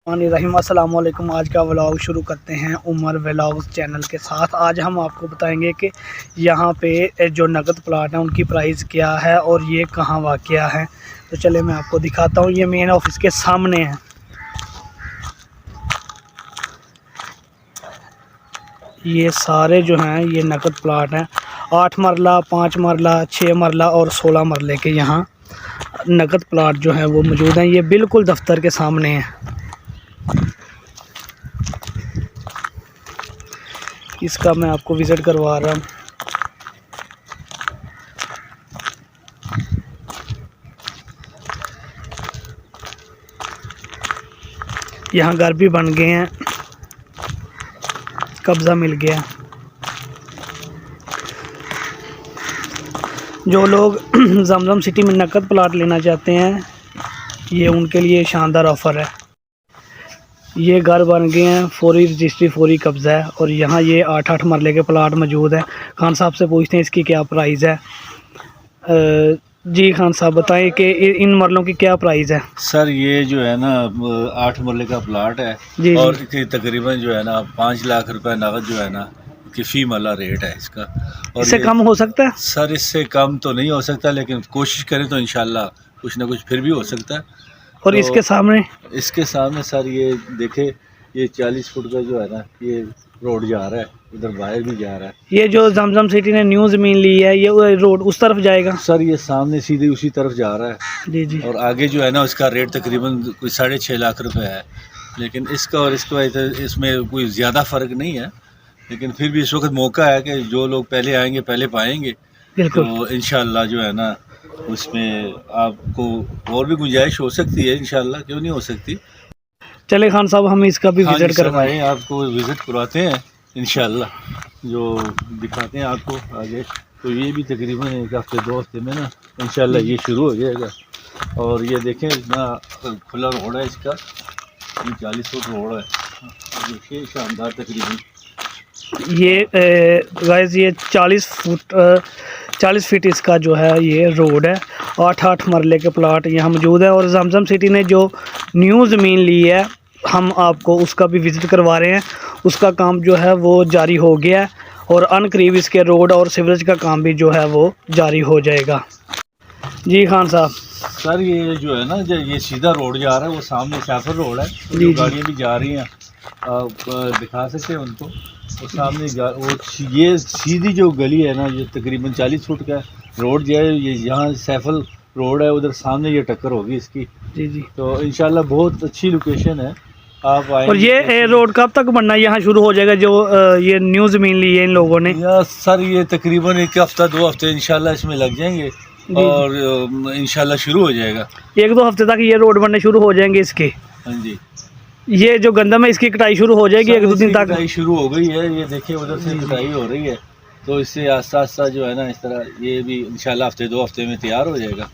रहीम अस्सलाम वालेकुम। आज का व्लॉग शुरू करते हैं उमर व्लॉग्स चैनल के साथ। आज हम आपको बताएंगे कि यहाँ पे जो नगद प्लाट है उनकी प्राइस क्या है और ये कहाँ वाक़या है। तो चले मैं आपको दिखाता हूँ। ये मेन ऑफिस के सामने है। ये सारे जो हैं ये नगद प्लाट हैं। 8 मरला, 5 मरला, 6 मरला और 16 मरले के यहाँ नगद प्लाट जो है वो मौजूद हैं। ये बिल्कुल दफ्तर के सामने है। इसका मैं आपको विज़िट करवा रहा हूँ। यहाँ घर भी बन गए हैं, कब्ज़ा मिल गया। जो लोग जमजम सिटी में नकद प्लाट लेना चाहते हैं ये उनके लिए शानदार ऑफ़र है। ये घर बन गए हैं, फौरी रजिस्ट्री, फौरी कब्ज़ा है। और यहाँ ये 8-8 मरले के प्लाट मौजूद हैं। खान साहब से पूछते हैं इसकी क्या प्राइस है। जी खान साहब बताएं कि इन मरलों की क्या प्राइस है। सर ये जो है ना 8 मरले का प्लाट है जी और जी। इसकी तकरीबन जो है ना 5 लाख रुपए नगद जो है ना कि फ़ी मरला रेट है इसका। और इससे कम हो सकता है? सर इससे कम तो नहीं हो सकता, लेकिन कोशिश करें तो इंशाल्लाह कुछ ना कुछ फिर भी हो सकता है। और तो इसके सामने सर ये देखे, ये 40 फुट का जो है ना ये रोड जा रहा है, उधर बाहर भी जा रहा है। ये जो जमजम सिटी ने न्यू ज़मीन ली है ये रोड उस तरफ जाएगा? सर ये सामने सीधे उसी तरफ जा रहा है। जी जी। और आगे जो है ना उसका रेट तकरीबन कोई 6.5 लाख रुपए है। लेकिन इसका और इसका इसमें कोई ज़्यादा फ़र्क नहीं है, लेकिन फिर भी इस वक्त मौका है कि जो लोग पहले आएंगे पहले पाएंगे। तो इंशाल्लाह जो है ना उसमें आपको और भी गुंजाइश हो सकती है, इंशाल्लाह क्यों नहीं हो सकती। चले खान साहब हम इसका भी विज़िट करवाएं। आपको विज़िट करवाते हैं इंशाल्लाह, जो दिखाते हैं आपको आगे। तो ये भी तकरीबन 1 हफ्ते 2 हफ्ते में ना इंशाल्लाह ये शुरू हो जाएगा। और ये देखें इतना खुला रोड है इसका, ये 40 फुट रोड है। देखिए शानदार तकरीबन ये गाइस ये 40 फीट इसका जो है ये रोड है। 8-8 मरले के प्लाट यहाँ मौजूद है। और जमजम सिटी ने जो न्यू ज़मीन ली है हम आपको उसका भी विज़िट करवा रहे हैं। उसका काम जो है वो जारी हो गया है और अनकरीब इसके रोड और सीवरेज का काम भी जो है वो जारी हो जाएगा। जी खान साहब। सर ये जो है ना जो ये सीधा रोड जा रहा है वो सामने सैफर रोड है, जो गाड़ियाँ भी जा रही हैं आप दिखा सकते हैं उनको। और सामने वो ये सीधी जो गली है ना ये तकरीबन 40 फुट का रोड जो है, ये यहाँ सैफल रोड है, उधर सामने ये टक्कर होगी इसकी। जी जी। तो इंशाल्लाह बहुत अच्छी लोकेशन है, आप आए। और ये रोड कब तक बनना यहाँ शुरू हो जाएगा जो ये न्यू ज़मीन ली है इन लोगों ने? सर ये तकरीबन 1 हफ्ता 2 हफ्ते इंशाल्लाह इसमें लग जाएंगे और इंशाल्लाह शुरू हो जाएगा। 1-2 हफ्ते तक ये रोड बनने शुरू हो जाएंगे इसके? हाँ जी। ये जो गंदम है इसकी कटाई शुरू हो जाएगी 1-2 दिन तक? कटाई शुरू हो गई है, ये देखिए उधर से कटाई हो रही है। तो इससे आस्ता आस्ता जो है ना इस तरह ये भी इंशाल्लाह हफ्ते 2 हफ्ते में तैयार हो जाएगा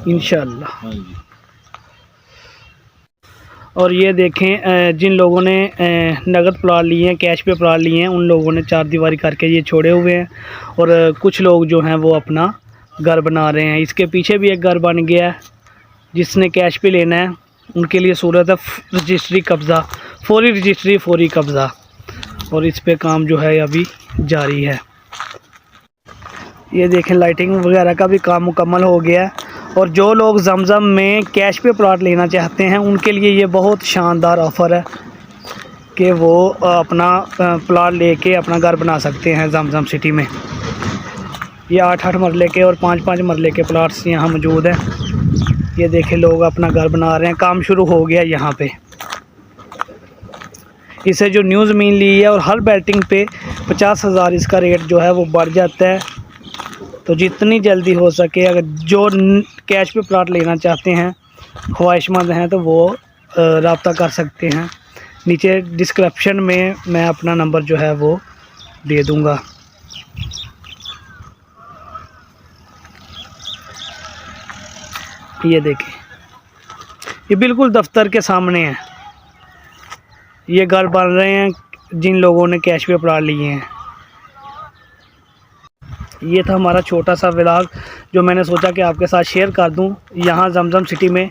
इंशाल्लाह। हाँ जी। और ये देखें जिन लोगों ने नगद प्लाट लिए हैं, कैश पे प्लाट लिए हैं, उन लोगों ने 4 दीवारी करके ये छोड़े हुए हैं। और कुछ लोग जो हैं वो अपना घर बना रहे हैं। इसके पीछे भी एक घर बन गया है। जिसने कैश पे लेना है उनके लिए सूरत है रजिस्ट्री कब्ज़ा, फौरी रजिस्ट्री फौरी कब्ज़ा। और इस पे काम जो है अभी जारी है। ये देखें लाइटिंग वगैरह का भी काम मुकम्मल हो गया है। और जो लोग जमजम में कैश पे प्लॉट लेना चाहते हैं उनके लिए ये बहुत शानदार ऑफ़र है कि वो अपना प्लॉट लेके अपना घर बना सकते हैं जमजम सिटी में। ये 8-8 मरले के और 5-5 मरले के प्लॉट्स यहाँ मौजूद हैं। ये देखें लोग अपना घर बना रहे हैं, काम शुरू हो गया यहाँ पे। इसे जो न्यू ज़मीन ली है और हर बैटिंग पे 50,000 इसका रेट जो है वो बढ़ जाता है। तो जितनी जल्दी हो सके अगर जो कैश पे प्लॉट लेना चाहते हैं, ख्वाहिशमंद हैं, तो वो रब्ता कर सकते हैं। नीचे डिस्क्रिप्शन में मैं अपना नंबर जो है वो दे दूँगा। ये देखें ये बिल्कुल दफ्तर के सामने है। ये घर बन रहे हैं जिन लोगों ने कैश पे प्लॉट लिए हैं। ये था हमारा छोटा सा व्लॉग जो मैंने सोचा कि आपके साथ शेयर कर दूं। यहाँ जमजम सिटी में